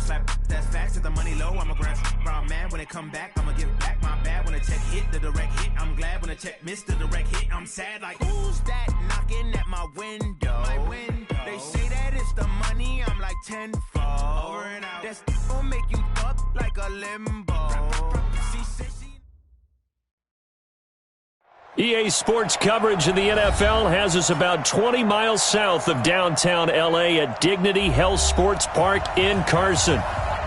slap that's fast. If the money low, I'ma grab brown man. When it come back, I'ma give back my bad. When the check hit, the direct hit. I'm glad when the check missed the direct hit. I'm sad like, who's that knocking at my window? My window. They say that it's the money, I'm like tenfold. Over and out. That's gonna make you up like a limbo. EA Sports coverage in the NFL has us about 20 miles south of downtown L.A. at Dignity Health Sports Park in Carson.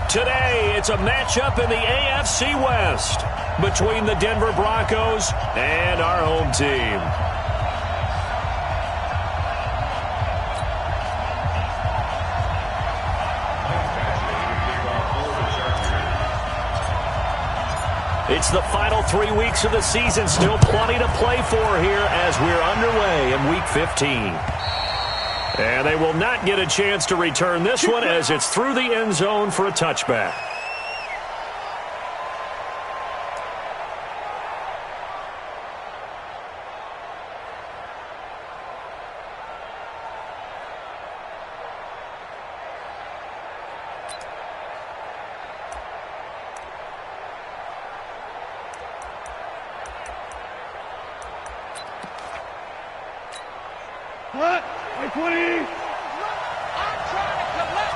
Today, it's a matchup in the AFC West between the Denver Broncos and our home team. It's the final 3 weeks of the season. Still plenty to play for here as we're underway in Week 15. And they will not get a chance to return this one as it's through the end zone for a touchback. What? 20. I'm trying to collect.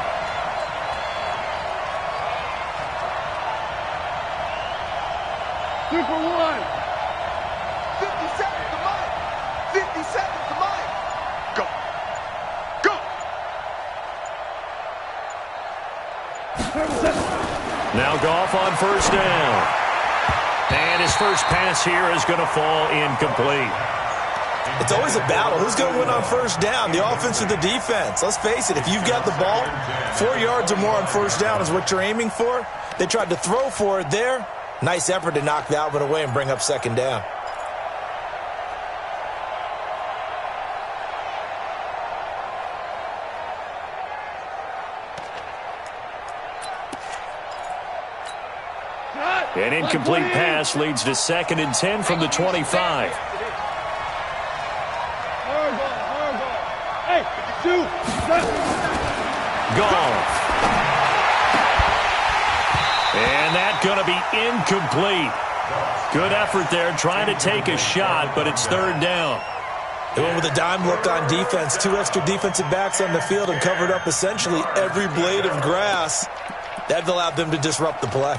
Super one. 50 seconds to mine. 50 seconds to mine. Go. Go. Now Goff on first down. And his first pass here is going to fall incomplete. It's always a battle. Who's going to win on first down, the offense or the defense? Let's face it, if you've got the ball, 4 yards or more on first down is what you're aiming for. They tried to throw for it there. Nice effort to knock that one away and bring up second down. An incomplete pass leads to 2nd and 10 from the 25. Goff. And that's going to be incomplete. Good effort there, trying to take a shot, but it's third down. They went with a dime look on defense. 2 extra defensive backs on the field and covered up essentially every blade of grass. That allowed them to disrupt the play.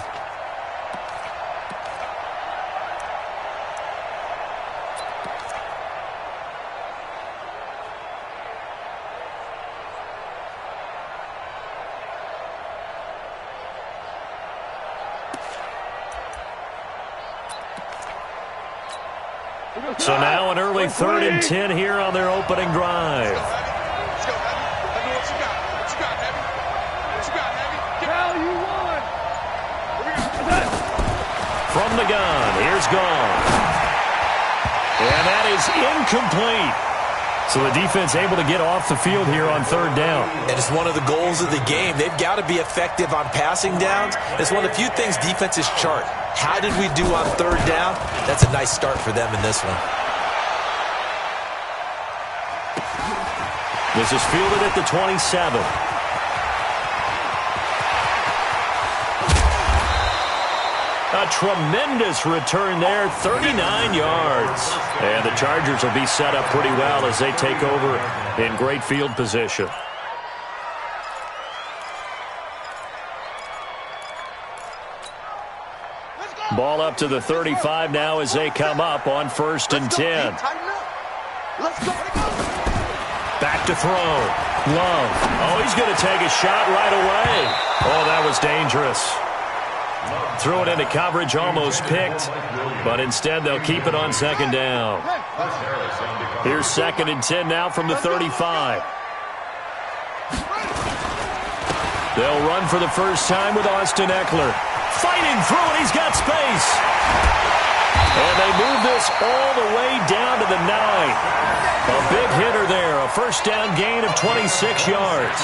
So now an early 3rd and 10 here on their opening drive. Let's go, Heavy. Let me know what you got. What you got, Heavy? What you got, Heavy? Cal, you won. From the gun, here's Goff. And that is incomplete. So the defense able to get off the field here on third down. And it's one of the goals of the game. They've got to be effective on passing downs. It's one of the few things defenses chart. How did we do on third down? That's a nice start for them in this one. This is fielded at the 27. A tremendous return there, 39 yards. And the Chargers will be set up pretty well as they take over in great field position. Ball up to the 35 now as they come up on 1st and 10. Back to throw. Love. Oh, he's going to take a shot right away. Oh, that was dangerous. Threw it into coverage, almost picked, but instead they'll keep it on 2nd down. Here's 2nd and 10 now from the 35. They'll run for the first time with Austin Eckler. Fighting through it, he's got space. And they move this all the way down to the 9. A big hitter there, a first down gain of 26 yards.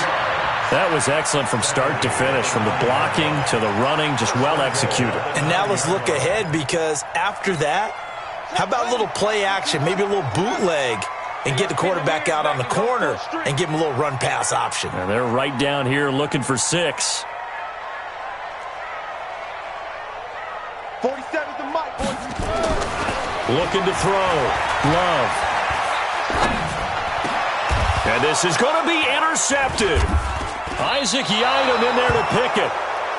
That was excellent from start to finish, from the blocking to the running, just well executed. And now let's look ahead, because after that, how about a little play action, maybe a little bootleg, and get the quarterback out on the corner and give him a little run-pass option. And they're right down here looking for 6. 47's the mic, boys. Looking to throw. Love. And this is going to be intercepted. Isaac Yiadom in there to pick it.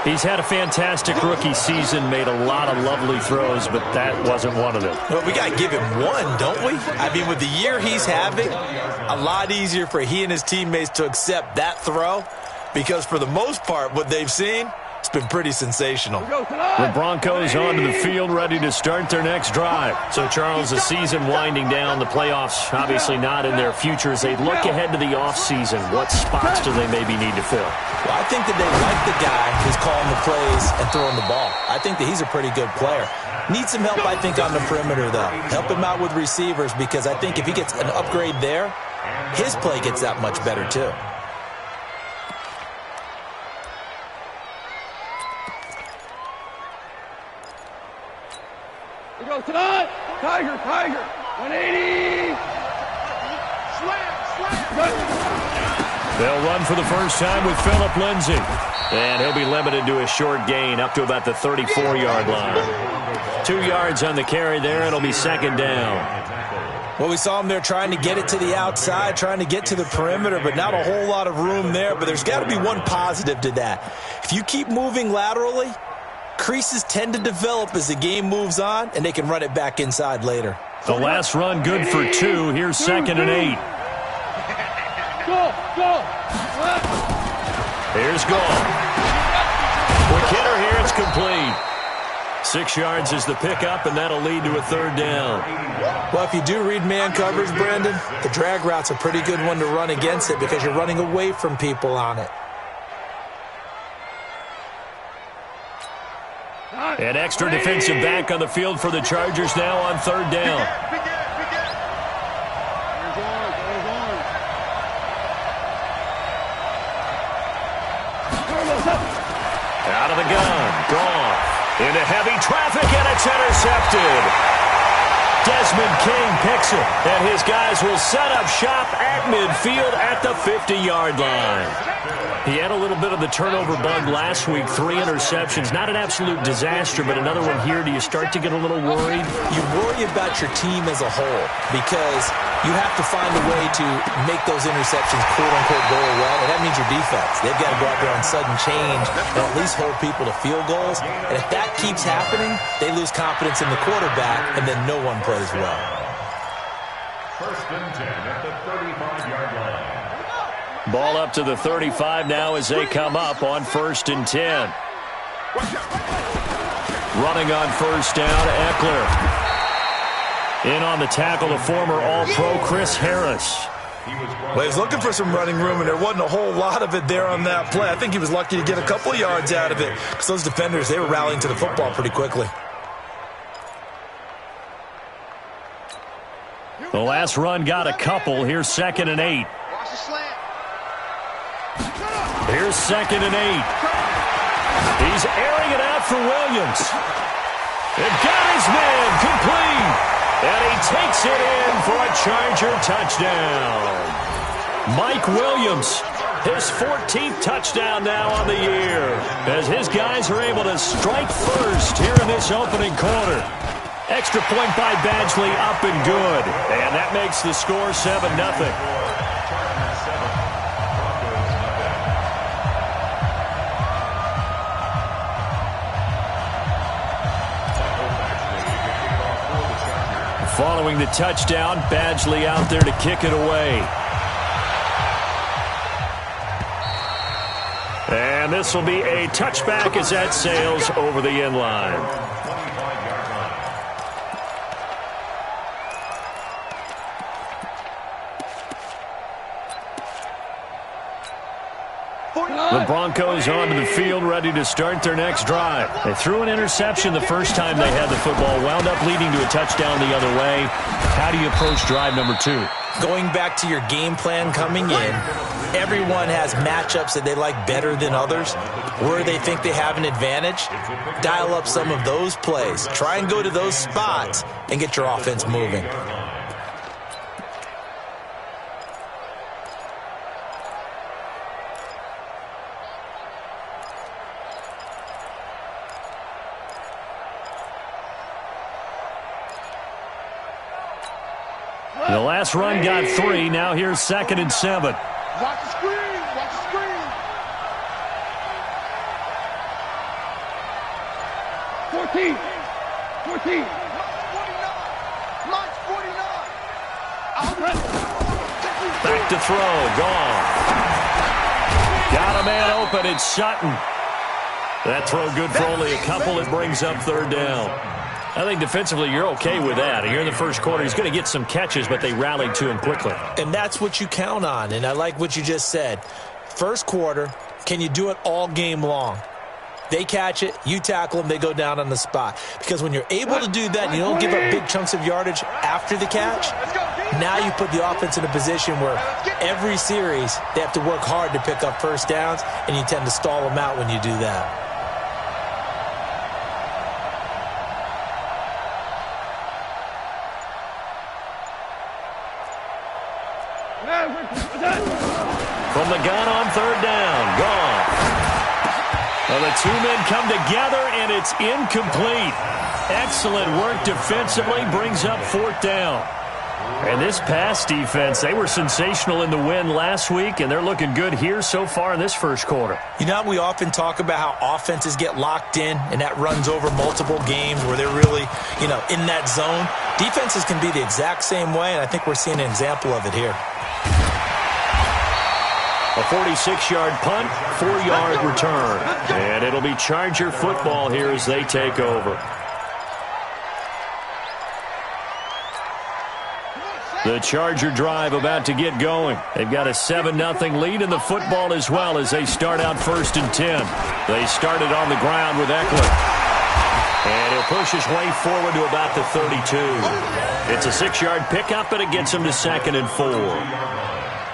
He's had a fantastic rookie season, made a lot of lovely throws, but that wasn't one of them. Well, we got to give him one, don't we? I mean, with the year he's having, a lot easier for he and his teammates to accept that throw because for the most part, what they've seen, it's been pretty sensational. The Broncos onto the field, ready to start their next drive. So, Charles, the season winding down, the playoffs obviously not in their future. As they look ahead to the offseason, what spots do they maybe need to fill? Well, I think that they like the guy who's calling the plays and throwing the ball. I think that he's a pretty good player. Needs some help, I think, on the perimeter, though. Help him out with receivers because I think if he gets an upgrade there, his play gets that much better, too. Tonight, Tiger, 180. Slam. They'll run for the first time with Phillip Lindsay. And he'll be limited to a short gain up to about the 34-yard line. 2 yards on the carry there. It'll be second down. Well, we saw him there trying to get it to the outside, trying to get to the perimeter, but not a whole lot of room there. But there's got to be one positive to that. If you keep moving laterally, creases tend to develop as the game moves on, and they can run it back inside later. The last run good for 2. Here's second and 8. Go. Here's goal. Quick hitter here. It's complete. 6 yards is the pickup, and that'll lead to a third down. Well, if you do read man coverage, Brendan, the drag route's a pretty good one to run against it because you're running away from people on it. An extra defensive back on the field for the Chargers now on third down. Out of the gun. Gone. Into heavy traffic, and it's intercepted. Desmond King picks it, and his guys will set up shop at midfield at the 50-yard line. He had a little bit of the turnover bug last week, 3 interceptions. Not an absolute disaster, but another one here. Do you start to get a little worried? You worry about your team as a whole because you have to find a way to make those interceptions quote-unquote go away, and that means your defense. They've got to go out there on sudden change and at least hold people to field goals. And if that keeps happening, they lose confidence in the quarterback, and then no one plays well. First and 10 at the 35-yard line. Ball up to the 35 now as they come up on first and 10. Running on first down, Eckler. In on the tackle, the former All-Pro Chris Harris. Well, he was looking for some running room, and there wasn't a whole lot of it there on that play. I think he was lucky to get a couple of yards out of it because those defenders, they were rallying to the football pretty quickly. The last run got a couple. Here's second and 8. Watch the slant. Here's second and 8. He's airing it out for Williams. And got his man complete. And he takes it in for a Charger touchdown. Mike Williams, his 14th touchdown now on the year, as his guys are able to strike first here in this opening quarter. Extra point by Badgley, up and good. And that makes the score 7-0. Following the touchdown, Badgley out there to kick it away. And this will be a touchback as that sails over the end line. The Broncos onto the field, ready to start their next drive. They threw an interception the first time they had the football, wound up leading to a touchdown the other way. How do you approach drive number 2? Going back to your game plan coming in, everyone has matchups that they like better than others. Where they think they have an advantage, dial up some of those plays. Try and go to those spots and get your offense moving. The last run got 3. Now here's 2nd and 7. Watch the screen. Watch the screen. 14. 14. March 49. Back to throw. Gone. Got a man open. It's Sutton. That throw good for only a couple. It brings up 3rd down. I think defensively you're okay with that. Here in the first quarter, he's going to get some catches, but they rallied to him quickly. And that's what you count on, and I like what you just said. First quarter, can you do it all game long? They catch it, you tackle them, they go down on the spot. Because when you're able to do that and you don't give up big chunks of yardage after the catch, now you put the offense in a position where every series they have to work hard to pick up first downs, and you tend to stall them out when you do that. From the gun on 3rd down. Gone. Well, the two men come together, and it's incomplete. Excellent work defensively. Brings up 4th down. And this pass defense, they were sensational in the win last week, and they're looking good here so far in this first quarter. You know, we often talk about how offenses get locked in, and that runs over multiple games where they're really, in that zone. Defenses can be the exact same way, and I think we're seeing an example of it here. A 46-yard punt, 4-yard return. And it'll be Charger football here as they take over. The Charger drive about to get going. They've got a 7-0 lead in the football as well as they start out 1st and 10. They started on the ground with Eckler. And he'll push his way forward to about the 32. It's a 6-yard pickup, and it gets him to 2nd and 4.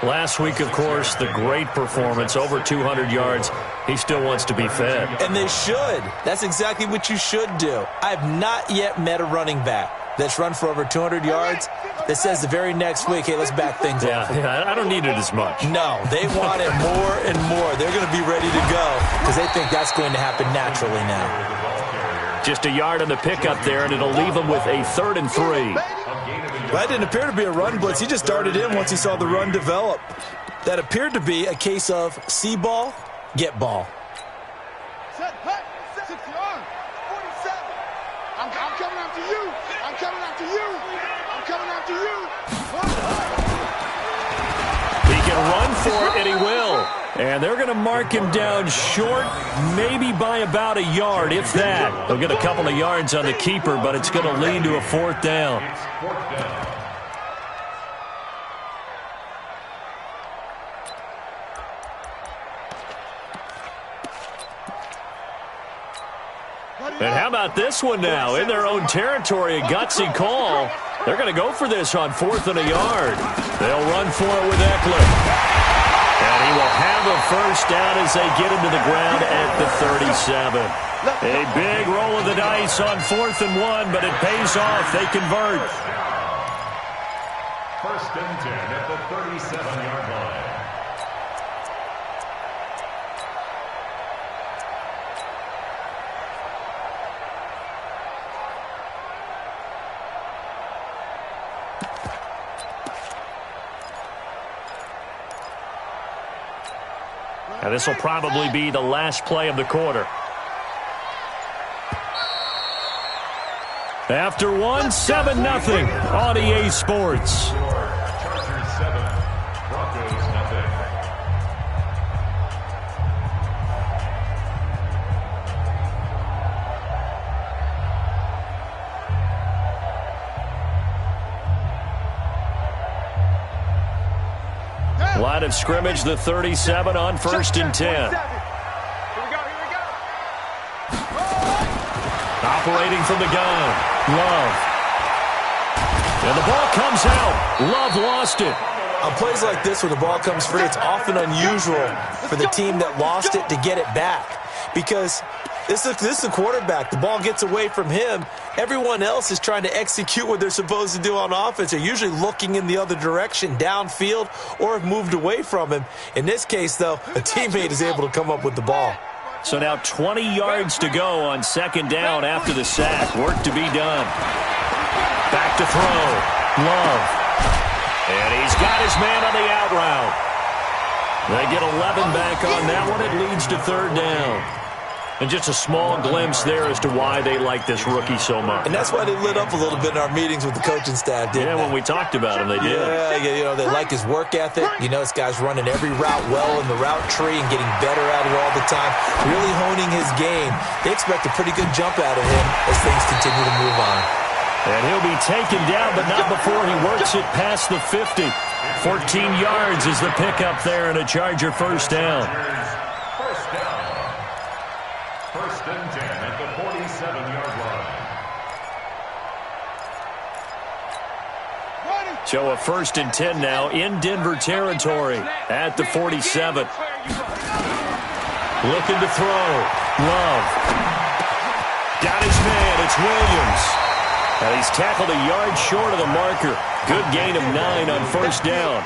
Last week, of course, the great performance, over 200 yards. He still wants to be fed. And they should. That's exactly what you should do. I have not yet met a running back that's run for over 200 yards that says the very next week, hey, let's back things off. Yeah, I don't need it as much. No, they want it more and more. They're going to be ready to go because they think that's going to happen naturally now. Just a yard on the pickup there, and it'll leave them with a 3rd and 3. That didn't appear to be a run blitz. He just darted in once he saw the run develop. That appeared to be a case of see ball, get ball. Set, hut, 6 yards, 47. I'm coming after you. I'm coming after you. I'm coming after you. He can run for it, and he will. And they're going to mark him down short, maybe by about a yard, if that. They'll get a couple of yards on the keeper, but it's going to lead to a 4th down. And how about this one now? In their own territory, a gutsy call. They're going to go for this on 4th and a yard. They'll run for it with Eckler. And he will have a first down as they get him to the ground at the 37. A big roll of the dice on 4th and 1, but it pays off. They convert. 1st and 10 at the 37-yard line. And this will probably be the last play of the quarter. After one, 7-0 on EA Sports. Chargers 7, Broncos nothing. Line of scrimmage, the 37 on 1st and 10. Here we go. Operating from the gun, Love. And the ball comes out. Love lost it. On plays like this, when the ball comes free, it's often unusual for the team that lost it to get it back. Because this is a quarterback. The ball gets away from him. Everyone else is trying to execute what they're supposed to do on offense. They're usually looking in the other direction, downfield, or have moved away from him. In this case, though, a teammate is able to come up with the ball. So now 20 yards to go on 2nd down after the sack. Work to be done. Back to throw. Love. And he's got his man on the out route. They get 11 back on that one. It leads to third down. And just a small glimpse there as to why they like this rookie so much. And that's why they lit up a little bit in our meetings with the coaching staff, didn't they? When we talked about him, they did. Yeah, they like his work ethic. This guy's running every route well in the route tree and getting better at it all the time, really honing his game. They expect a pretty good jump out of him as things continue to move on. And he'll be taken down, but not before he works it past the 50. 14 yards is the pickup there, and a Charger first down. First and 10 at the 47-yard line. So a first and 10 now in Denver territory at the 47. Looking to throw. Love. Got his man. It's Williams. And he's tackled a yard short of the marker. Good gain of 9 on first down.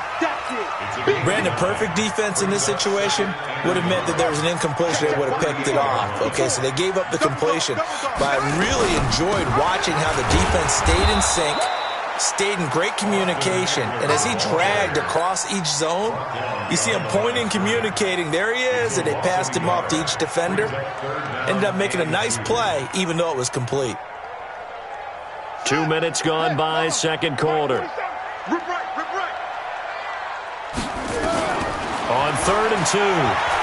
Brandon, perfect defense in this situation would have meant that there was an incompletion. They would have picked it off. Okay, so they gave up the completion. But I really enjoyed watching how the defense stayed in sync, stayed in great communication. And as he dragged across each zone, you see him pointing, communicating. There he is, and they passed him off to each defender. Ended up making a nice play, even though it was complete. 2 minutes gone by, second quarter. On third and 2,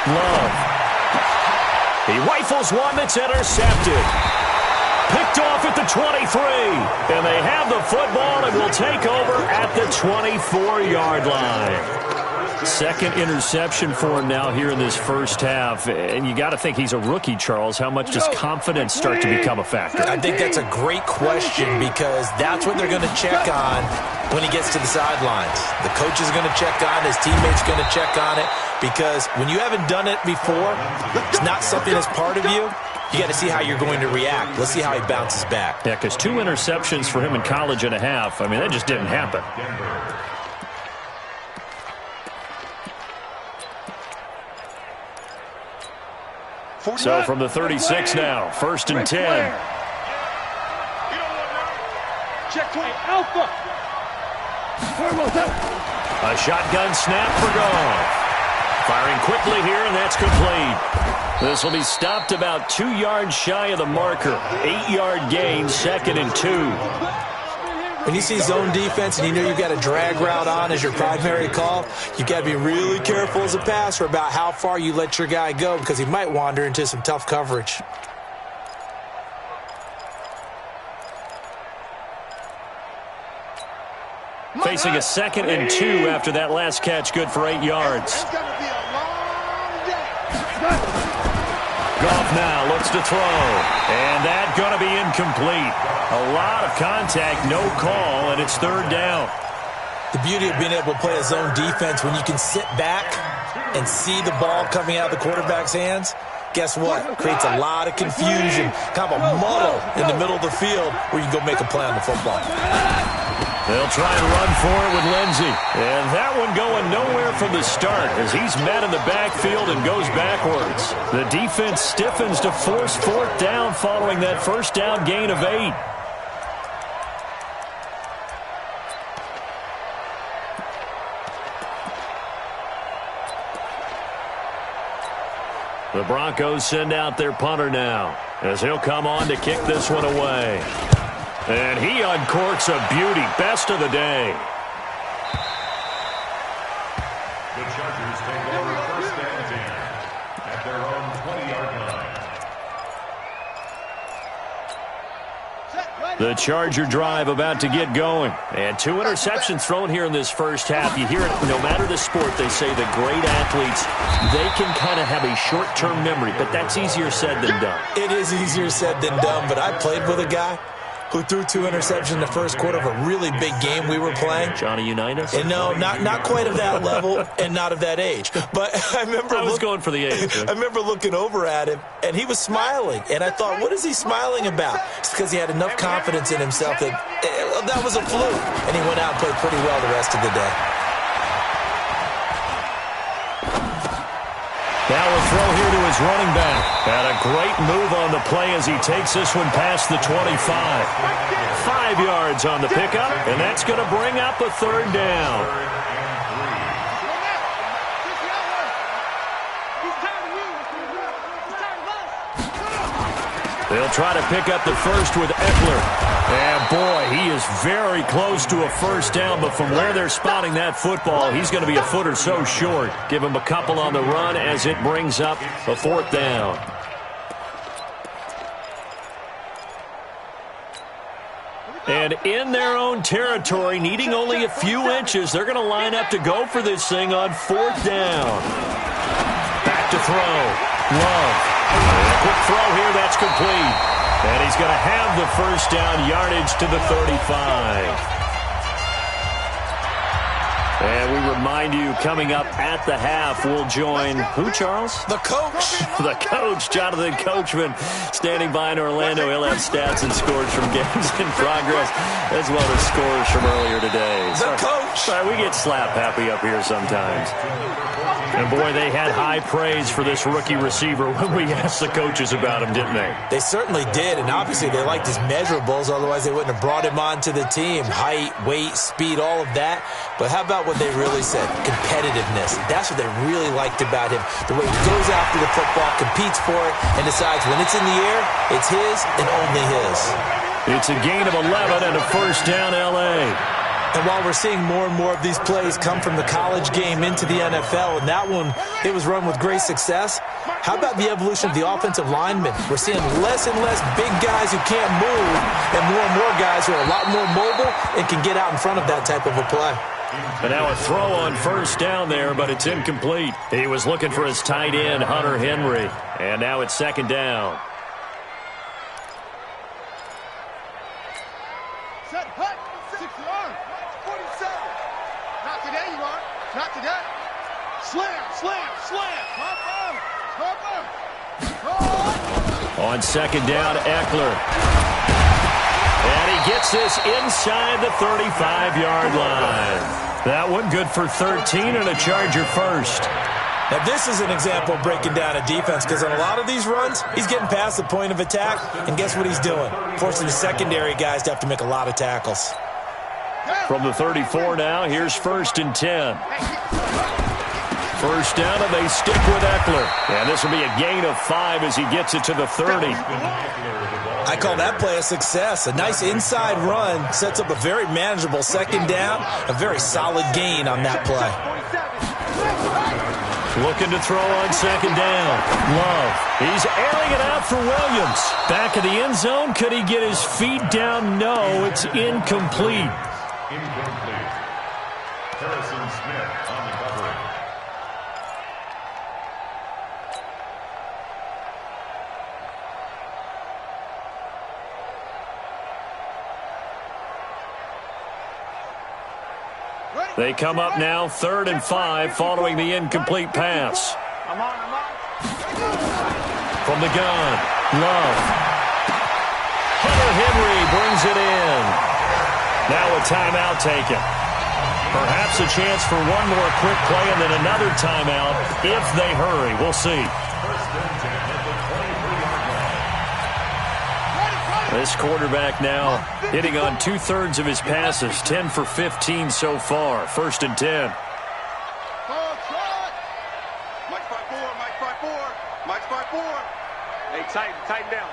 Love. He rifles one that's intercepted. Picked off at the 23. And they have the football and will take over at the 24-yard line. Second interception for him now here in this first half. And you got to think he's a rookie, Charles. How much does confidence start to become a factor? I think that's a great question because that's what they're going to check on when he gets to the sidelines. The coach is going to check on it. His teammates going to check on it because when you haven't done it before, it's not something that's part of you. You got to see how you're going to react. Let's see how he bounces back. Yeah, because 2 interceptions for him in college and a half. I mean, that just didn't happen. So from the 36 now, first and 10. Check 20, Alpha. A shotgun snap for Goff. Firing quickly here, and that's complete. This will be stopped about 2 yards shy of the marker. 8-yard gain, second and 2. When you see zone defense and you know you've got a drag route on as your primary call, you've got to be really careful as a passer about how far you let your guy go because he might wander into some tough coverage. Facing a second and 2 after that last catch, good for 8 yards. It's going to be a long day. Goff now looks to throw, and that going to be incomplete. A lot of contact, no call, and it's third down. The beauty of being able to play a zone defense when you can sit back and see the ball coming out of the quarterback's hands, guess what? Creates a lot of confusion, kind of a muddle in the middle of the field where you can go make a play on the football. They'll try and run for it with Lindsey. And that one going nowhere from the start as he's met in the backfield and goes backwards. The defense stiffens to force fourth down following that first down gain of 8. The Broncos send out their punter now as he'll come on to kick this one away. And he uncorks a beauty. Best of the day. The Chargers take over first and 10 at their own 20-yard line. The Charger drive about to get going. And 2 interceptions thrown here in this first half. You hear it, no matter the sport, they say that great athletes, they can kind of have a short-term memory, but that's easier said than done. It is easier said than done, but I played with a guy who threw 2 interceptions in the first quarter of a really big game we were playing. Johnny Unitas? And no, not quite of that level and not of that age. But I was going for the age. I remember looking over at him, and he was smiling. And I thought, what is he smiling about? It's because he had enough confidence in himself that that was a fluke. And he went out and played pretty well the rest of the day. Now a throw here to his running back. And a great move on the play as he takes this one past the 25. 5 yards on the pickup, and that's going to bring up a third down. They'll try to pick up the first with Eckler. And, boy, he is very close to a first down, but from where they're spotting that football, he's going to be a foot or so short. Give him a couple on the run as it brings up a fourth down. And in their own territory, needing only a few inches, they're going to line up to go for this thing on fourth down. Back to throw. Love. A quick throw here, that's complete. And he's going to have the first down, yardage to the 35. And we remind you, coming up at the half, we'll join who, Charles? The coach. The coach, Jonathan Coachman, standing by in Orlando. He'll have stats and scores from games in progress, as well as scores from earlier today. The coach. Sorry, we get slap happy up here sometimes. And, boy, they had high praise for this rookie receiver when we asked the coaches about him, didn't they? They certainly did, and obviously they liked his measurables. Otherwise, they wouldn't have brought him onto the team. Height, weight, speed, all of that. But how about what they really said? Competitiveness. That's what they really liked about him. The way he goes after the football, competes for it, and decides when it's in the air, it's his and only his. It's a gain of 11 and a first down, L.A. And while we're seeing more and more of these plays come from the college game into the NFL, and that one, it was run with great success, how about the evolution of the offensive linemen? We're seeing less and less big guys who can't move, and more guys who are a lot more mobile and can get out in front of that type of a play. And now a throw on first down there, but it's incomplete. He was looking for his tight end, Hunter Henry. And now it's second down. Set, hut, 6 yards, 47. Not today, you are. Not today. Slam, slam, slam. Hopper. On second down, Eckler. And he gets this inside the 35-yard line. That one good for 13 and a Charger first. Now, this is an example of breaking down a defense, because on a lot of these runs, he's getting past the point of attack, and guess what he's doing? Forcing the secondary guys to have to make a lot of tackles. From the 34 now, here's first and 10. First down, and they stick with Eckler. And this will be a gain of 5 as he gets it to the 30. I call that play a success. A nice inside run sets up a very manageable second down, a very solid gain on that play. Looking to throw on second down. Love. He's airing it out for Williams. Back of the end zone. Could he get his feet down? No, it's incomplete. Incomplete. Harrison Smith on the coverage. They come up now, 3rd and 5, following the incomplete pass. From the gun, Love. Hunter Henry brings it in. Now a timeout taken. Perhaps a chance for one more quick play and then another timeout if they hurry. We'll see. This quarterback now hitting on 2/3 of his passes, 10 for 15 so far. 1st and 10. Mike 5-4. Hey, tighten down.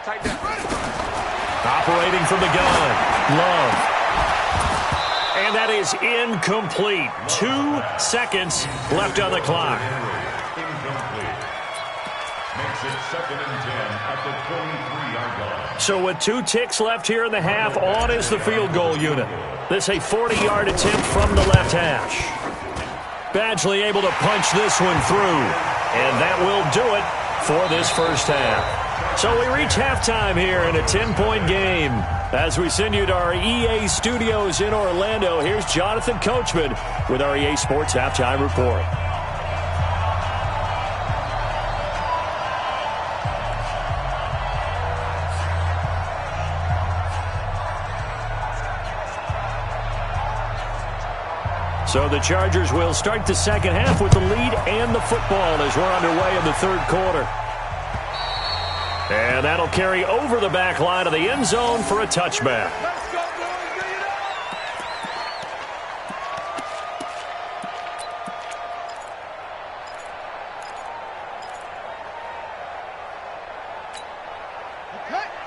Operating from the gun, Love. And that is incomplete. 2 seconds left on the clock. Incomplete. Makes it 2nd and 10 at the 23-yard line. So with 2 ticks left here in the half, on is the field goal unit. This a 40-yard attempt from the left hash. Badgley able to punch this one through. And that will do it for this first half. So we reach halftime here in a 10-point game. As we send you to our EA studios in Orlando, here's Jonathan Coachman with our EA Sports Halftime Report. So the Chargers will start the second half with the lead and the football as we're underway in the third quarter. And that'll carry over the back line of the end zone for a touchback.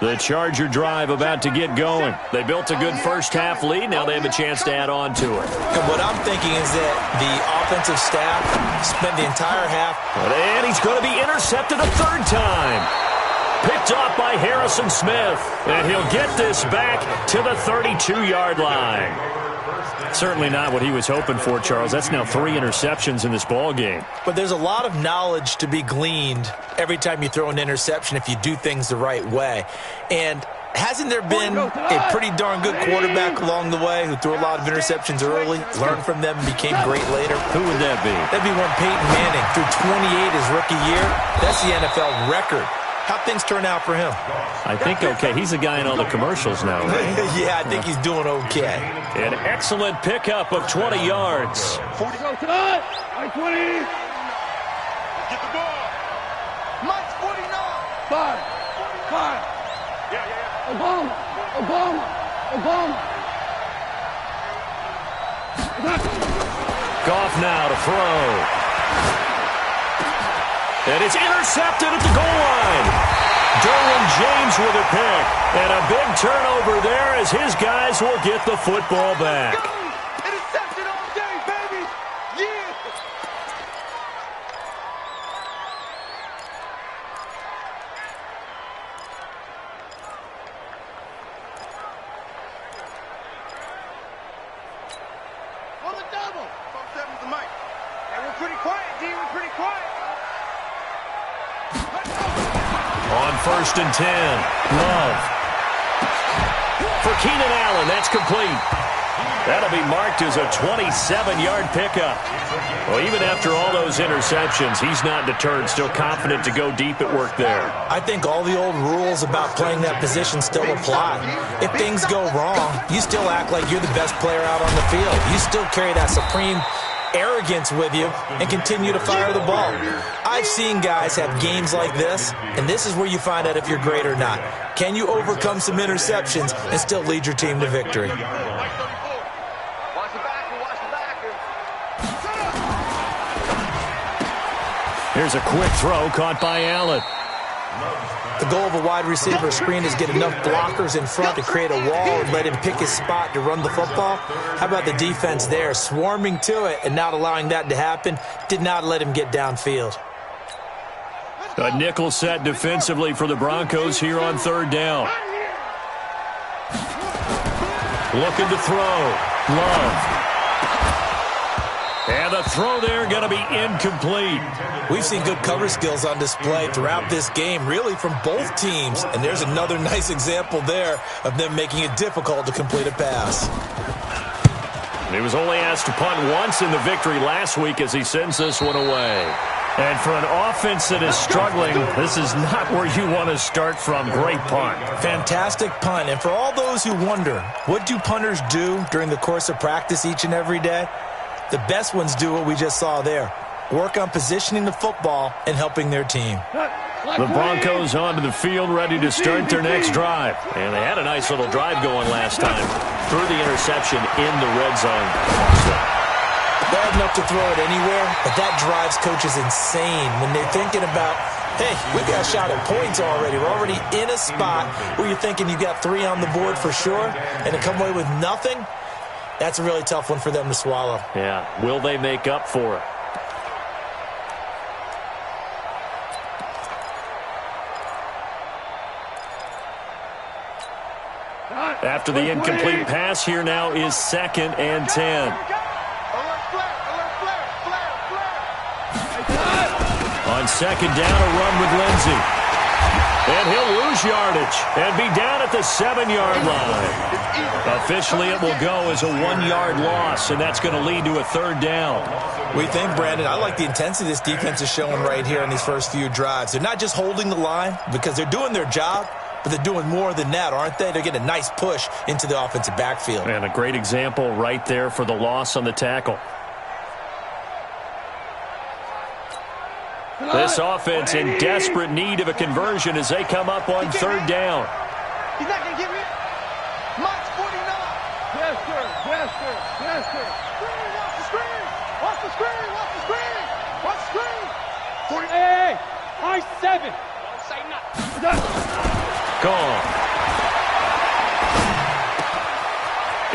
The Charger drive about to get going. They built a good first-half lead. Now they have a chance to add on to it. And what I'm thinking is that the offensive staff spent the entire half. And he's going to be intercepted a third time. Picked off by Harrison Smith. And he'll get this back to the 32-yard line. Certainly not what he was hoping for, Charles. That's now 3 interceptions in this ball game. But there's a lot of knowledge to be gleaned every time you throw an interception if you do things the right way. And hasn't there been a pretty darn good quarterback along the way who threw a lot of interceptions early, learned from them, and became great later? Who would that be? That'd be one Peyton Manning. Threw 28 his rookie year. That's the NFL record. How'd things turn out for him? I think okay. He's a guy in all the commercials now, right? Yeah, I think he's doing okay. An excellent pickup of 20 yards. 40 go tonight. 20. Get the ball. Mike's 49. 5. Yeah. Obama. Goff now to throw. And it's intercepted at the goal line. Derwin James with a pick. And a big turnover there as his guys will get the football back. Intercepted all day, baby. Yeah. On the double. 7's the mic. Hey, we're pretty quiet, D. We're pretty quiet. On 1st and 10, Love. For Keenan Allen, that's complete. That'll be marked as a 27-yard pickup. Well, even after all those interceptions, he's not deterred, still confident to go deep at work there. I think all the old rules about playing that position still apply. If things go wrong, you still act like you're the best player out on the field. You still carry that supreme arrogance with you and continue to fire the ball. I've seen guys have games like this, and this is where you find out if you're great or not. Can you overcome some interceptions and still lead your team to victory? Watch the backer. Here's a quick throw caught by Allen. The goal of a wide receiver screen is get enough blockers in front to create a wall and let him pick his spot to run the football. How about the defense there, swarming to it and not allowing that to happen? Did not let him get downfield. A nickel set defensively for the Broncos here on 3rd down. Looking to throw. Love. And the throw there going to be incomplete. We've seen good cover skills on display throughout this game, really from both teams. And there's another nice example there of them making it difficult to complete a pass. He was only asked to punt once in the victory last week as he sends this one away. And for an offense that is struggling, this is not where you want to start from. Great punt. Fantastic punt. And for all those who wonder, what do punters do during the course of practice each and every day? The best ones do what we just saw there. Work on positioning the football and helping their team. The Broncos onto the field, ready to start their next drive. And they had a nice little drive going last time. Threw the interception in the red zone. Bad enough to throw it anywhere, but that drives coaches insane when they're thinking about, hey, we got a shot at points already. We're already in a spot where you're thinking you got 3 on the board for sure, and to come away with nothing, that's a really tough one for them to swallow. Yeah, will they make up for it? After the incomplete pass, here now is 2nd and 10. On 2nd down, a run with Lindsey. And he'll lose yardage and be down at the 7-yard line. Officially, it will go as a 1-yard loss, and that's going to lead to a 3rd down. We think, Brandon, I like the intensity this defense is showing right here in these first few drives. They're not just holding the line because they're doing their job, but they're doing more than that, aren't they? They're getting a nice push into the offensive backfield. And a great example right there for the loss on the tackle. This offense in desperate need of a conversion as they come up on third down. He's not going to give me it. Mike's 49. Yes, sir. Yes, sir. Yes, sir. Screen, watch the screen. Watch the screen. Watch the screen. Watch the screen. 40. Hey, I 7. Don't say nothing. Gone.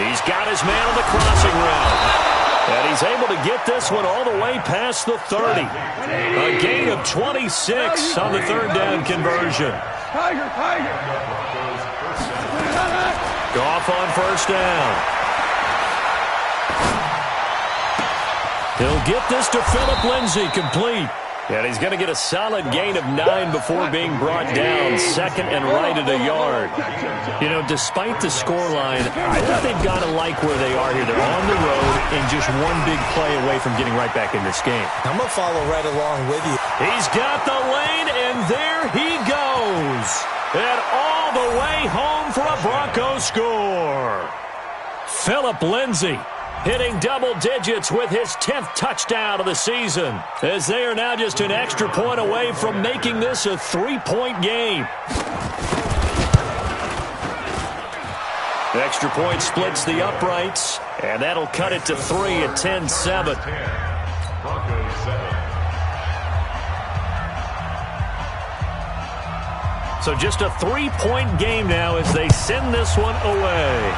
He's got his man on the crossing route. And he's able to get this one all the way past the 30. A gain of 26 on the third down conversion. Tiger. Goff on first down. He'll get this to Philip Lindsay, complete. And he's going to get a solid gain of 9 before being brought down, second and right at a yard. You know, despite the scoreline, I think they've got to like where they are here. They're on the road and just one big play away from getting right back in this game. I'm going to follow right along with you. He's got the lane, and there he goes. And all the way home for a Broncos score. Philip Lindsay hitting double digits with his 10th touchdown of the season, as they are now just an extra point away from making this a 3-point game. Extra point splits the uprights, and that'll cut it to 3 at 10-7. Broncos 7. So just a 3-point game now as they send this one away.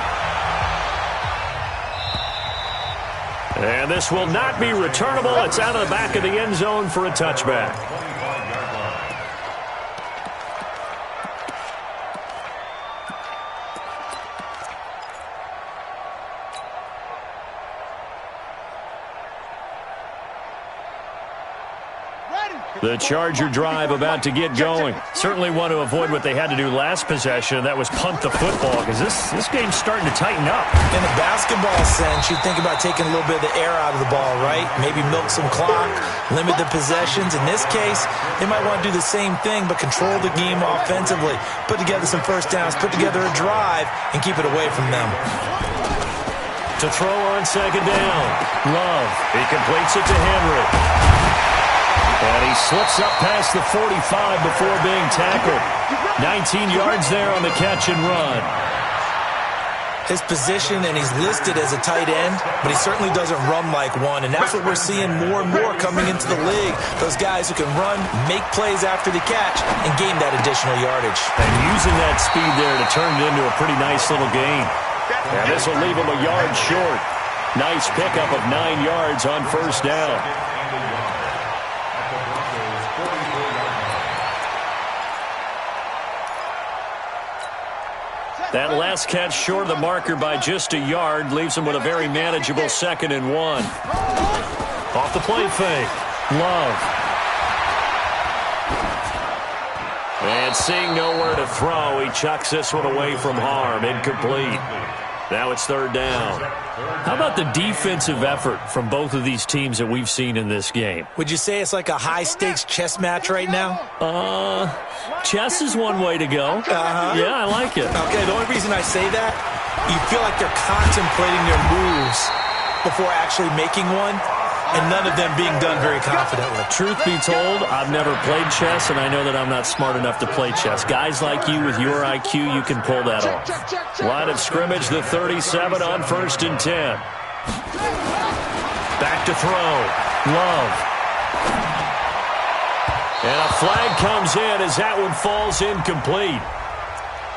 And this will not be returnable. It's out of the back of the end zone for a touchback. The Charger drive about to get going. Certainly want to avoid what they had to do last possession, and that was punt the football, because this game's starting to tighten up. In a basketball sense, you think about taking a little bit of the air out of the ball, right? Maybe milk some clock, limit the possessions. In this case, they might want to do the same thing, but control the game offensively. Put together some first downs, put together a drive, and keep it away from them. To throw on second down. Love. He completes it to Henry. And he slips up past the 45 before being tackled. 19 yards there on the catch and run. His position, and he's listed as a tight end, but he certainly doesn't run like one, and that's what we're seeing more and more coming into the league. Those guys who can run, make plays after the catch, and gain that additional yardage. And using that speed there to turn it into a pretty nice little gain. And this will leave him a yard short. Nice pickup of 9 yards on first down. That last catch short of the marker by just a yard leaves him with a very manageable 2nd and 1. Off the play fake. Love. And seeing nowhere to throw, he chucks this one away from harm. Incomplete. Now it's third down. How about the defensive effort from both of these teams that we've seen in this game? Would you say it's like a high-stakes chess match right now? Chess is one way to go. Yeah, I like it. Okay, the only reason I say that, you feel like they're contemplating their moves before actually making one, and none of them being done very confidently. Truth be told, I've never played chess, and I know that I'm not smart enough to play chess. Guys like you with your IQ, you can pull that off. Line of scrimmage, the 37 on 1st and 10. Back to throw. Love. And a flag comes in as that one falls incomplete.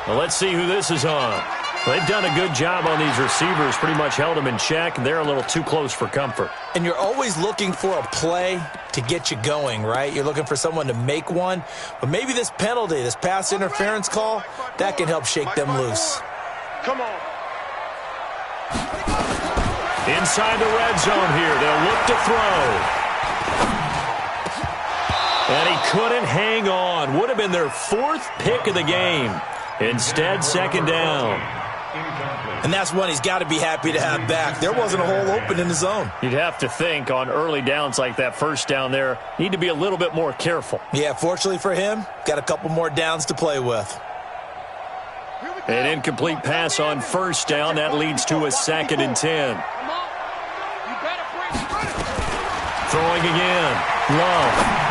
Well, let's see who this is on. They've done a good job on these receivers, pretty much held them in check. They're a little too close for comfort. And you're always looking for a play to get you going, right? You're looking for someone to make one. But maybe this penalty, this pass interference call, that can help shake them loose. Come on. Inside the red zone here, they'll look to throw. And he couldn't hang on. Would have been their 4th pick of the game. Instead, 2nd down. And that's one he's got to be happy to have back. There wasn't a hole open in the zone. You'd have to think on early downs like that first down there, need to be a little bit more careful. Yeah, fortunately for him, got a couple more downs to play with. An incomplete pass on first down. That leads to a 2nd and 10. Throwing again. Love.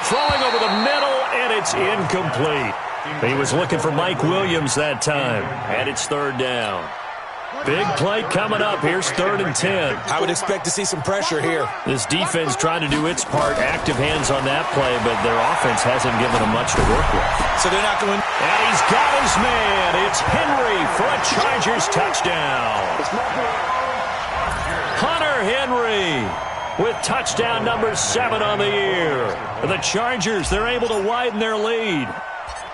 Throwing over the middle, and it's incomplete. He was looking for Mike Williams that time, and it's third down. Big play coming up. Here's 3rd and 10. I would expect to see some pressure here. This defense trying to do its part. Active hands on that play, but their offense hasn't given them much to work with. So they're not going. And he's got his man. It's Henry for a Chargers touchdown. Hunter Henry with touchdown number 7 on the year. The Chargers, they're able to widen their lead.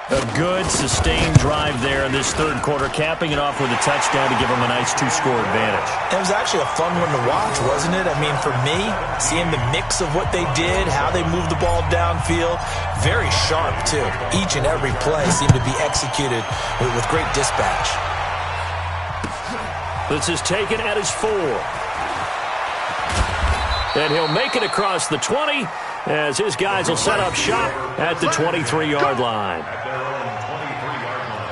A good, sustained drive there in this third quarter, capping it off with a touchdown to give them a nice 2-score advantage. It was actually a fun one to watch, wasn't it? I mean, for me, seeing the mix of what they did, how they moved the ball downfield, very sharp, too. Each and every play seemed to be executed with great dispatch. This is taken at his 4. And he'll make it across the 20 as his guys will set up shop at the 23-yard line. At their own 23-yard line.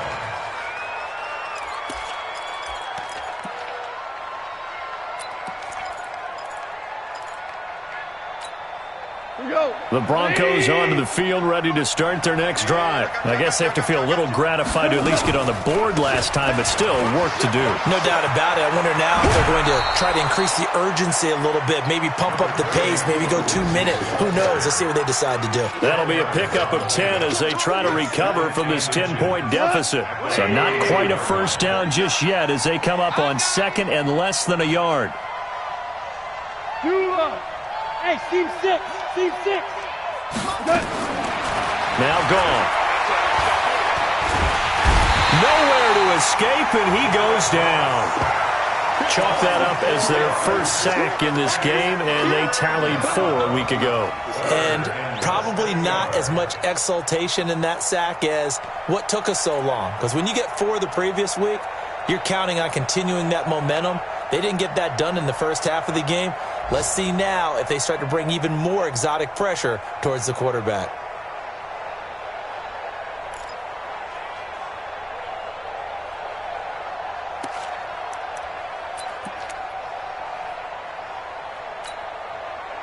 The Broncos onto the field, ready to start their next drive. I guess they have to feel a little gratified to at least get on the board last time, but still work to do. No doubt about it. I wonder now if they're going to try to increase the urgency a little bit, maybe pump up the pace, maybe go 2-minute. Who knows? Let's see what they decide to do. That'll be a pickup of 10 as they try to recover from this 10-point deficit. So not quite a first down just yet as they come up on 2nd and less than a yard. Hey, Steve 6. Steve 6. Now gone. Nowhere to escape, and he goes down. Chalk that up as their first sack in this game, and they tallied 4 a week ago. And probably not as much exultation in that sack as what took us so long. Because when you get 4 the previous week, you're counting on continuing that momentum. They didn't get that done in the first half of the game. Let's see now if they start to bring even more exotic pressure towards the quarterback.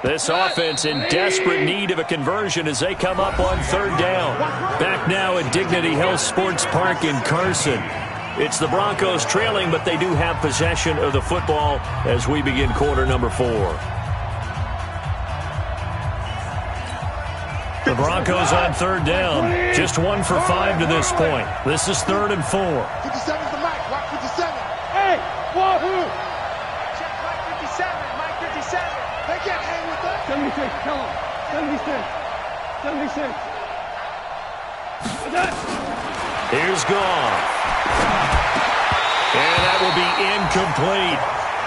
This offense in desperate need of a conversion as they come up on 3rd down. Back now at Dignity Health Sports Park in Carson. It's the Broncos trailing, but they do have possession of the football as we begin quarter number 4. The Broncos on 3rd down. Just 1 for 5 to this point. This is 3rd and 4. 57's the mic. Watch 57. Hey, wahoo! Check Mike 57. Mike 57. They can't hang with that. 76. Tell them. 76. 76. Here's Goff. And that will be incomplete.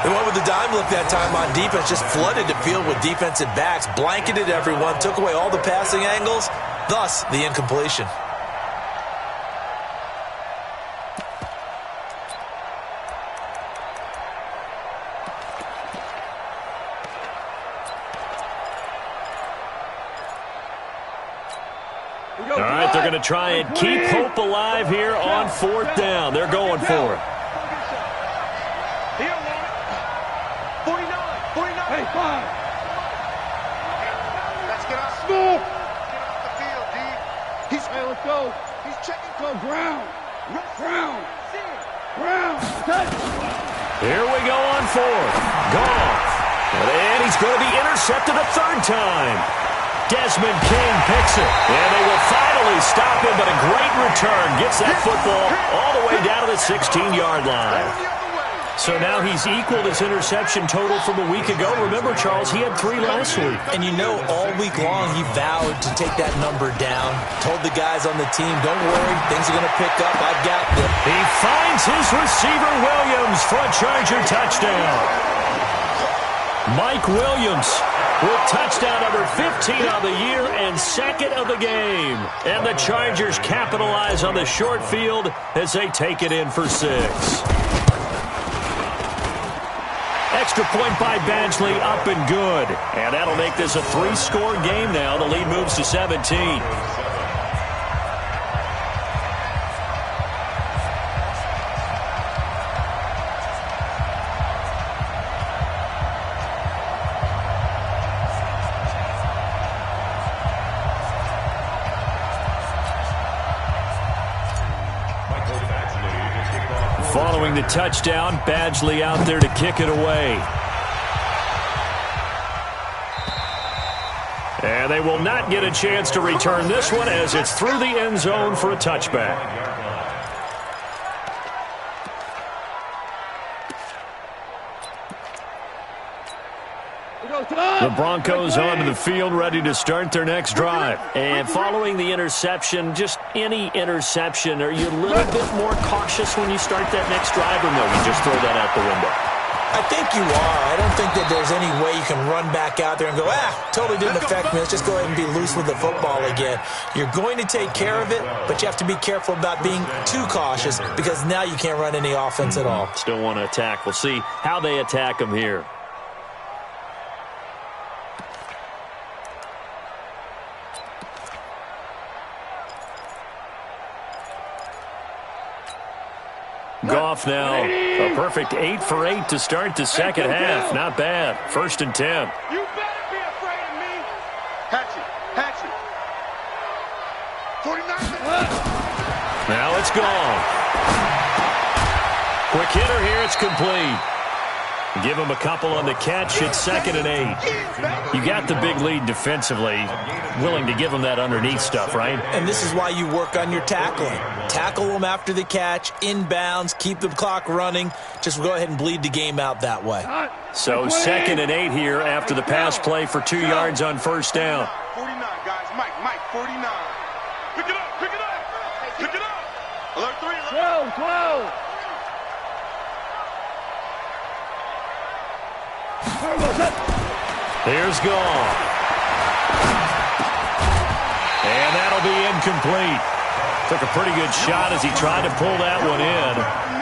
They went with the dime look that time on defense, just flooded the field with defensive backs, blanketed everyone, took away all the passing angles, thus the incompletion. All right, they're going to try and keep hope alive here on 4th down. They're going for it. Here, 49. Hey, 5. Let's get off. Smooth. Get off the field, D. Hey, let's go. He's checking. Go ground. Ground. Touch. Here we go on 4th. Goff. And he's going to be intercepted a 3rd time. Desmond King picks it. And they will finally stop him, but a great return gets that football all the way down to the 16-yard line. So now he's equaled his interception total from a week ago. Remember, Charles, he had 3 last week. And you know, all week long he vowed to take that number down. Told the guys on the team, don't worry, things are going to pick up. I've got this. He finds his receiver, Williams, for a Charger touchdown. Mike Williams with touchdown number 15 on the year and 2nd of the game. And the Chargers capitalize on the short field as they take it in for 6. Extra point by Badgley, up and good. And that'll make this a 3-score game now. The lead moves to 17. Following the touchdown, Badgley out there to kick it away. And they will not get a chance to return this one as it's through the end zone for a touchback. The Broncos onto the field, ready to start their next drive. And following the interception, just any interception, are you a little bit more cautious when you start that next drive, or no, you just throw that out the window? I think you are. I don't think that there's any way you can run back out there and go, totally didn't affect me. Let's just go ahead and be loose with the football again. You're going to take care of it, but you have to be careful about being too cautious because now you can't run any offense at all. Still want to attack. We'll see how they attack them here. Goff now, a perfect 8 for 8 to start the second half. Not bad. 1st and 10. You better be afraid of me. Hatchet. 49. Now it's gone. Quick hitter here. It's complete. Give him a couple on the catch. It's 2nd and 8. You got the big lead defensively. Willing to give them that underneath stuff, right? And this is why you work on your tackling. Tackle them after the catch, inbounds, keep the clock running. Just go ahead and bleed the game out that way. So 2nd and 8 here after the pass play for 2 yards on 1st down. 49, guys. Mike, 49. Pick it up. Alert 3. 12. Here's Goff. And that'll be incomplete. Took a pretty good shot as he tried to pull that one in.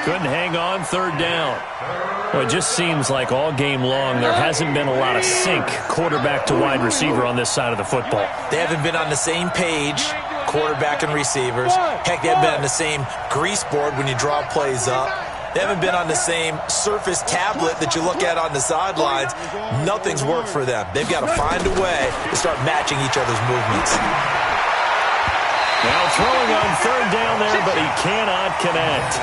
Couldn't hang on 3rd down. Well, it just seems like all game long there hasn't been a lot of sync quarterback to wide receiver on this side of the football. They haven't been on the same page, quarterback and receivers. Heck, they haven't been on the same grease board when you draw plays up. They haven't been on the same surface tablet that you look at on the sidelines. Nothing's worked for them. They've got to find a way to start matching each other's movements. Now throwing on 3rd down there, but he cannot connect.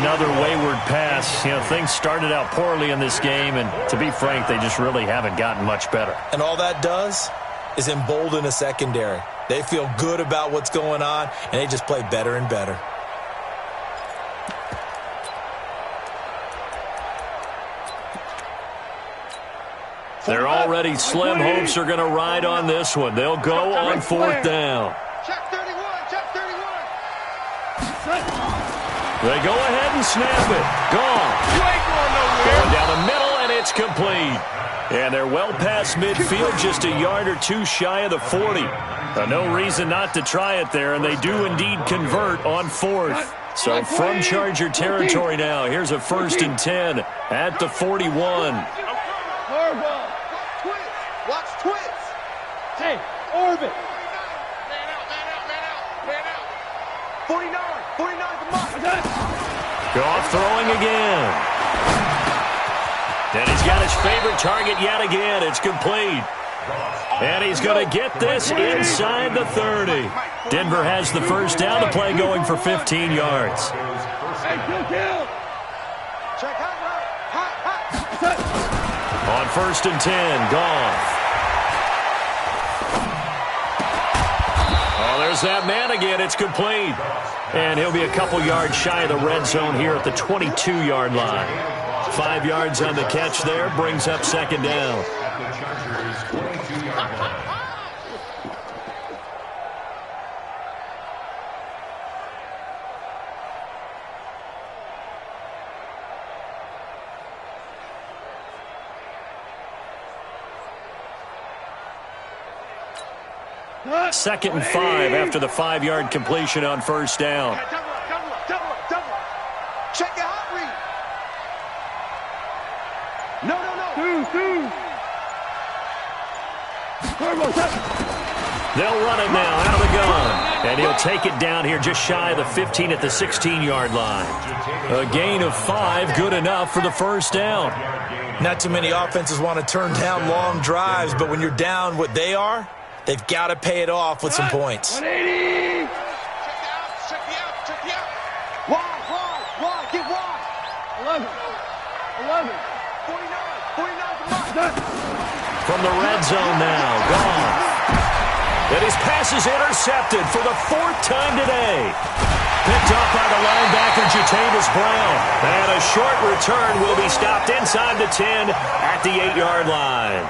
Another wayward pass. You know, things started out poorly in this game, and to be frank, they just really haven't gotten much better. And all that does is embolden a secondary. They feel good about what's going on, and they just play better and better. They're already slim hopes are going to ride on this one. They'll go on 4th down. Check 31. They go ahead and snap it. Gone. You ain't going nowhere. Going down the middle, and it's complete. And they're well past midfield, just a yard or two shy of the 40. No reason not to try it there, and they do indeed convert on 4th. So from Charger territory now, here's a 1st and 10 at the 41. Watch twins. Hey, Orbit. Man out. 49, the mark. Goff throwing again. And he's got his favorite target yet again. It's complete. And he's going to get this inside the 30. Denver has the 1st down. The play going for 15 yards. Hey, kill. Check hot. On 1st and 10, Goff. Oh, there's that man again. It's complete. And he'll be a couple yards shy of the red zone here at the 22-yard line. 5 yards on the catch there, brings up 2nd down. Second and 5 after the 5-yard completion on 1st down. Double. Check your hot read. No. They'll run it now out of the gun. And he'll take it down here just shy of the 15 at the 16-yard line. A gain of 5, good enough for the 1st down. Not too many offenses want to turn down long drives, but when you're down what they are, they've got to pay it off with some points. 180. Check you out. Wide, get wide. 11. 49. From the red zone now, gone. And his pass is intercepted for the 4th time today. Picked up by the linebacker, Jatavis Brown. And a short return will be stopped inside the 10 at the 8-yard line.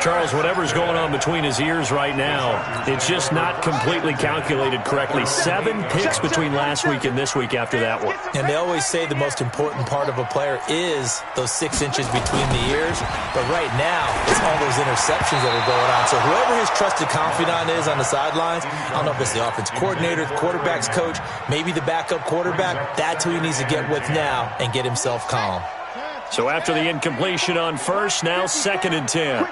Charles, whatever's going on between his ears right now, it's just not completely calculated correctly. 7 picks between last week and this week after that one. And they always say the most important part of a player is those 6 inches between the ears. But right now, it's all those interceptions that are going on. So whoever his trusted confidant is on the sidelines, I don't know if it's the offense coordinator, the quarterback's coach, maybe the backup quarterback, that's who he needs to get with now and get himself calm. So after the incompletion on first, now 2nd and 10.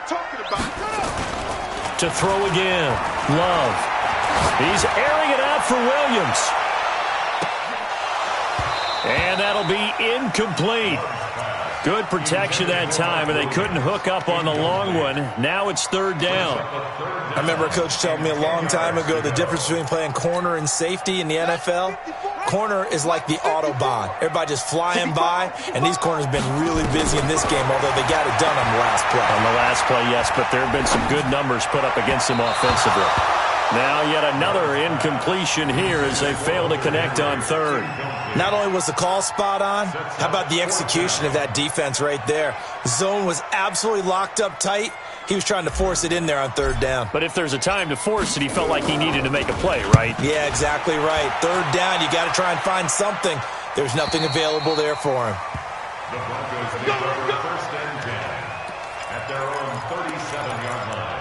To throw again, Love. He's airing it out for Williams. And that'll be incomplete. Good protection that time, and they couldn't hook up on the long one. Now it's 3rd down. I remember a coach telling me a long time ago the difference between playing corner and safety in the NFL. Corner is like the Autobahn. Everybody just flying by, and these corners have been really busy in this game, although they got it done on the last play. On the last play, yes, but there have been some good numbers put up against them offensively. Now yet another incompletion here as they fail to connect on 3rd. Not only was the call spot on, how about the execution of that defense right there? The zone was absolutely locked up tight. He was trying to force it in there on 3rd down. But if there's a time to force it, he felt like he needed to make a play, right? Yeah, exactly right. 3rd down, you got to try and find something. There's nothing available there for him. The Broncos take over 1st and 10 at their own 37-yard line.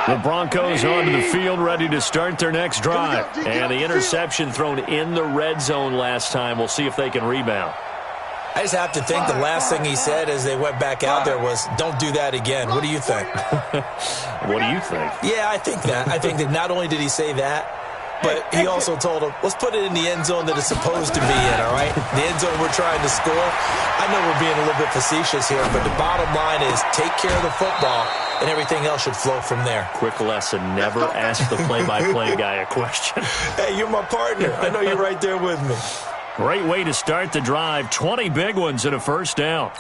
The Broncos onto the field, ready to start their next drive. And the interception thrown in the red zone last time. We'll see if they can rebound. I just have to think the last thing he said as they went back out there was, don't do that again. What do you think? What do you think? Yeah, I think that. I think that not only did he say that, but he also told him, let's put it in the end zone that it's supposed to be in, all right? The end zone we're trying to score. I know we're being a little bit facetious here, but the bottom line is take care of the football, and everything else should flow from there. Quick lesson, never ask the play-by-play guy a question. Hey, you're my partner. I know you're right there with me. Great way to start the drive. 20 big ones and a 1st down.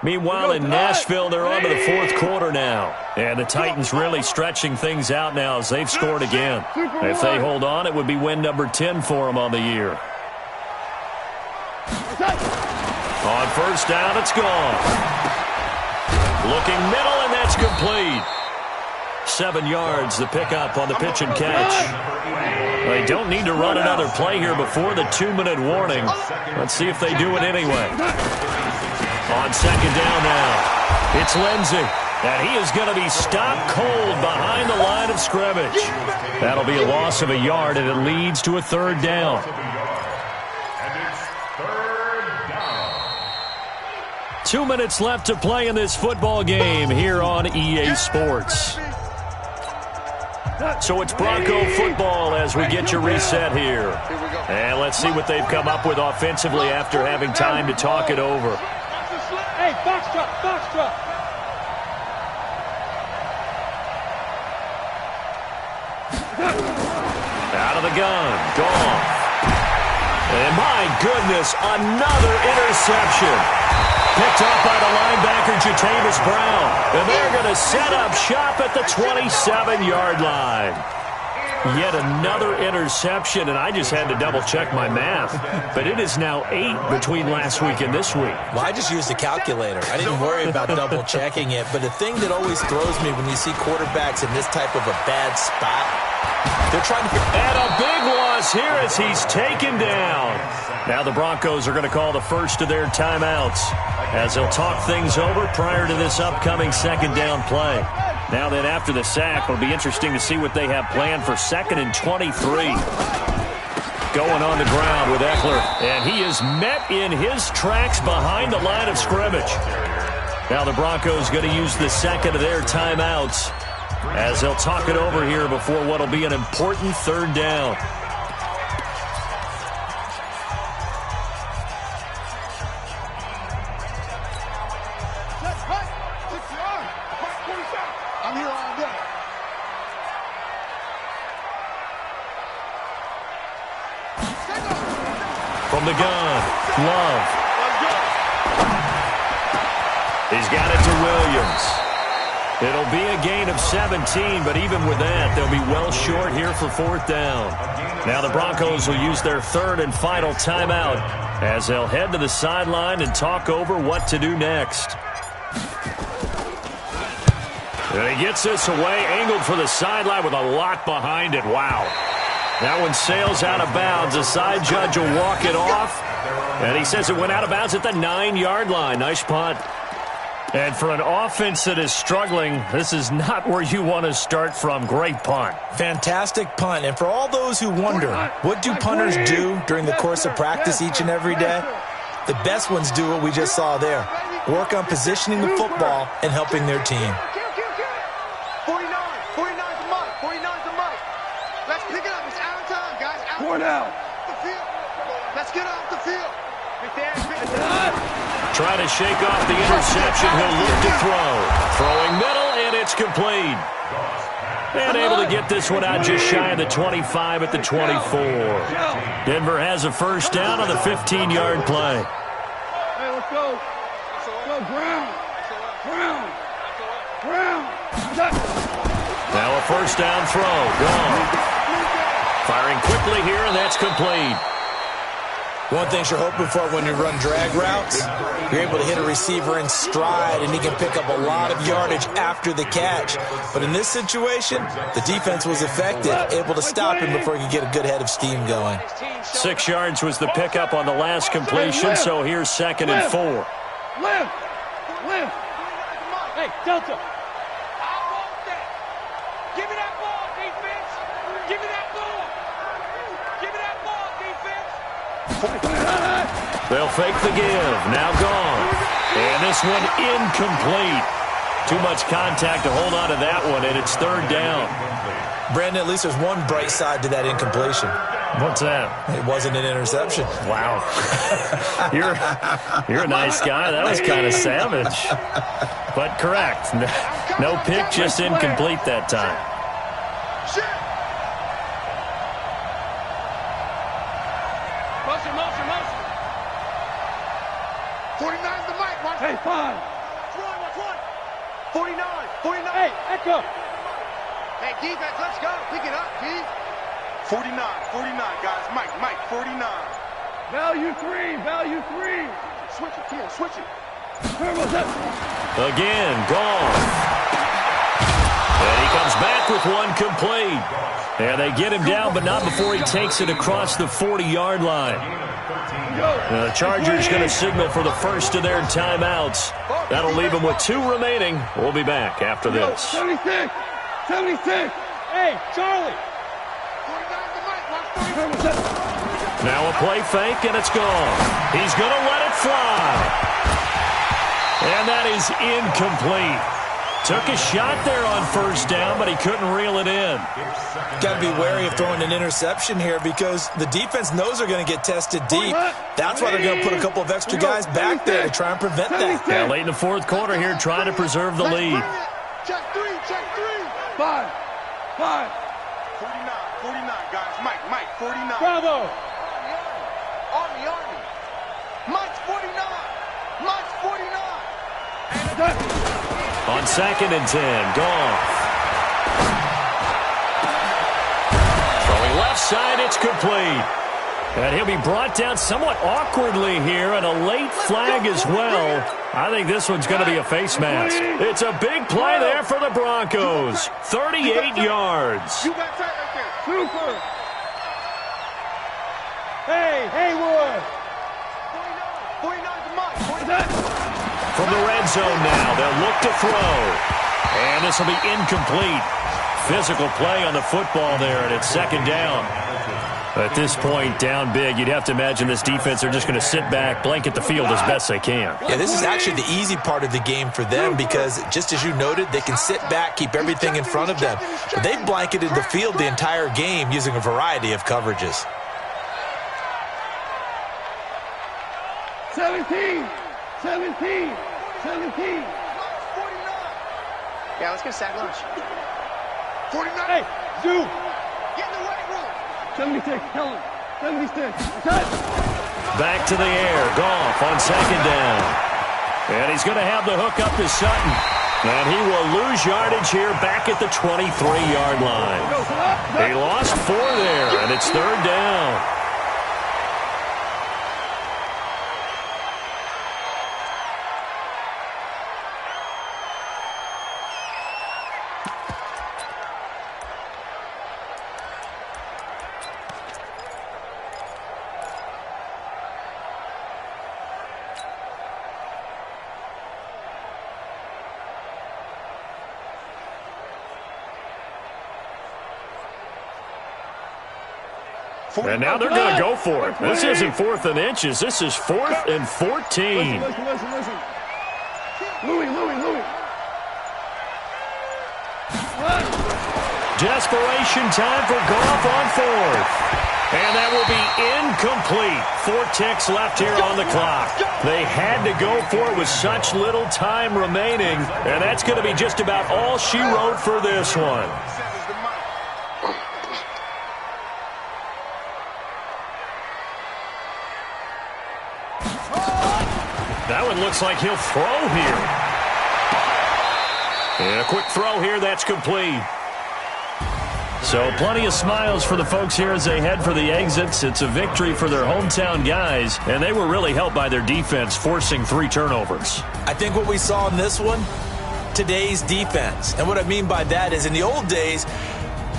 Meanwhile, in Nashville, they're on to the 4th quarter now. And the Titans really stretching things out now as they've scored again. If they hold on, it would be win number 10 for them on the year. On 1st down, it's gone. Looking middle, and that's complete. 7 yards, the pickup on the pitch and catch. They don't need to run another play here before the 2-minute warning. Let's see if they do it anyway. On 2nd down now, it's Lindsey. And he is going to be stopped cold behind the line of scrimmage. That'll be a loss of a yard, and it leads to a 3rd down. And it's 3rd down. 2 minutes left to play in this football game here on EA Sports. So it's Bronco football as we get you reset here. And let's see what they've come up with offensively after having time to talk it over. Hey, box truck. Out of the gun, gone. And my goodness, another interception. Picked up by the linebacker, Jatavis Brown. And they're going to set up shop at the 27-yard line. Yet another interception, and I just had to double-check my math. But it is now 8 between last week and this week. Well, I just used a calculator. I didn't worry about double-checking it. But the thing that always throws me when you see quarterbacks in this type of a bad spot, they're trying to... And a big loss here as he's taken down. Now the Broncos are going to call the first of their timeouts as they'll talk things over prior to this upcoming 2nd down play. Now then, after the sack, it'll be interesting to see what they have planned for 2nd and 23. Going on the ground with Eckler, and he is met in his tracks behind the line of scrimmage. Now the Broncos going to use the 2nd of their timeouts as they'll talk it over here before what will be an important 3rd down. From the gun, Love. He's got it to Williams. It'll be a gain of 17, but even with that, they'll be well short here for 4th down. Now the Broncos will use their 3rd and final timeout as they'll head to the sideline and talk over what to do next. And he gets this away, angled for the sideline with a lot behind it. Wow. That one sails out of bounds. The side judge will walk it off, and he says it went out of bounds at the 9-yard line. Nice punt. And for an offense that is struggling, this is not where you want to start from. Great punt. Fantastic punt. And for all those who wonder, what do punters do during the course of practice each and every day? The best ones do what we just saw there. Work on positioning the football and helping their team. 49's the mark. 49's the mark. Let's pick it up. It's out of time, guys. Out out. the field. Let's get off the field. Trying to shake off the interception. He'll look to throw. Throwing middle, and it's complete. And able to get this one out just shy of the 25 at the 24. Denver has a 1st down on the 15-yard play. Hey, let's go. Go, Brown. Brown. Brown. Now a 1st down throw. Gone. Firing quickly here, and that's complete. One thing you're hoping for when you run drag routes, you're able to hit a receiver in stride, and he can pick up a lot of yardage after the catch. But in this situation, the defense was effective, able to stop him before he could get a good head of steam going. 6 yards was the pickup on the last completion, so here's 2nd and 4. Lift. Hey, Delta. Give me that ball, defense. Give me that ball. Give me that ball, defense. They'll fake the give. Now gone. And this one incomplete. Too much contact to hold on to that one, and it's 3rd down. Brandon, at least there's one bright side to that incompletion. What's that? It wasn't an interception. Wow. You're a nice guy. That was kind of savage. But correct. No pick, just incomplete that time. Motion. 49's the mic. Hey, 5. 49. Hey, Echo. Hey, defense, let's go. Pick it up, G. 49, guys. Mike, 49. Value 3. Switch it, Tim, switch it. Again, gone. And he comes back with one complete. And they get him down, but not before he takes it across the 40-yard line. The Chargers going to signal for the first of their timeouts. That'll leave them with 2 remaining. We'll be back after this. 76. Hey, Charlie. Now a play fake, and it's gone. He's going to let it fly. And that is incomplete. Took a shot there on 1st down, but he couldn't reel it in. Got to be wary of throwing an interception here because the defense knows they're going to get tested deep. That's why they're going to put a couple of extra guys back there to try and prevent that. Yeah, late in the 4th quarter here, trying to preserve the lead. Check 3. 5. 49, guys. Mike, 49. Bravo. Army. Mike's 49. On 2nd and 10, Goff. Throwing left side, it's complete. And he'll be brought down somewhat awkwardly here, and a late flag as well. I think this one's going to be a face mask. It's a big play there for the Broncos. 38 yards. You got tight right there. Super. Hey, Haywood. 49's the mark. From the red zone now, they'll look to throw. And this will be incomplete. Physical play on the football there, and it's 2nd down. At this point, down big, you'd have to imagine this defense are just going to sit back, blanket the field as best they can. Yeah, this is actually the easy part of the game for them because, just as you noted, they can sit back, keep everything in front of them. But they've blanketed the field the entire game using a variety of coverages. 17. Yeah, let's get sack lunch. 49. Hey, Zoo. Get in the weight room. 76. Tell him. 76. Cut. Back to the air. Goff on second down. And he's going to have the hook up to Sutton. And he will lose yardage here back at the 23-yard line. He lost 4 there, and it's third down. And now they're going to go for it. This isn't 4th and inches. This is 4th and 14. Listen. Louis. Desperation time for Goff on 4th. And that will be incomplete. 4 ticks left here on the clock. They had to go for it with such little time remaining. And that's going to be just about all she wrote for this one. That one looks like he'll throw here. And a quick throw here, that's complete. So plenty of smiles for the folks here as they head for the exits. It's a victory for their hometown guys, and they were really helped by their defense, forcing 3 turnovers. I think what we saw in this one, today's defense. And what I mean by that is in the old days,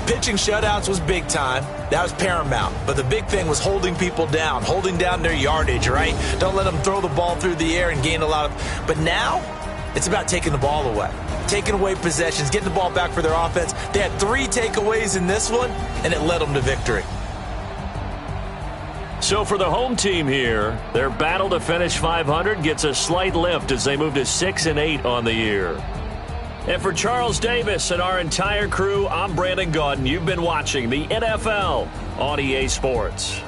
pitching shutouts was big time. That was paramount. But the big thing was holding people down, holding down their yardage, right? Don't let them throw the ball through the air and gain a lot of... But now, it's about taking the ball away. Taking away possessions, getting the ball back for their offense. They had 3 takeaways in this one, and it led them to victory. So for the home team here, their battle to finish 500 gets a slight lift as they move to 6-8 on the year. And for Charles Davis and our entire crew, I'm Brandon Gaudin. You've been watching the NFL on EA Sports.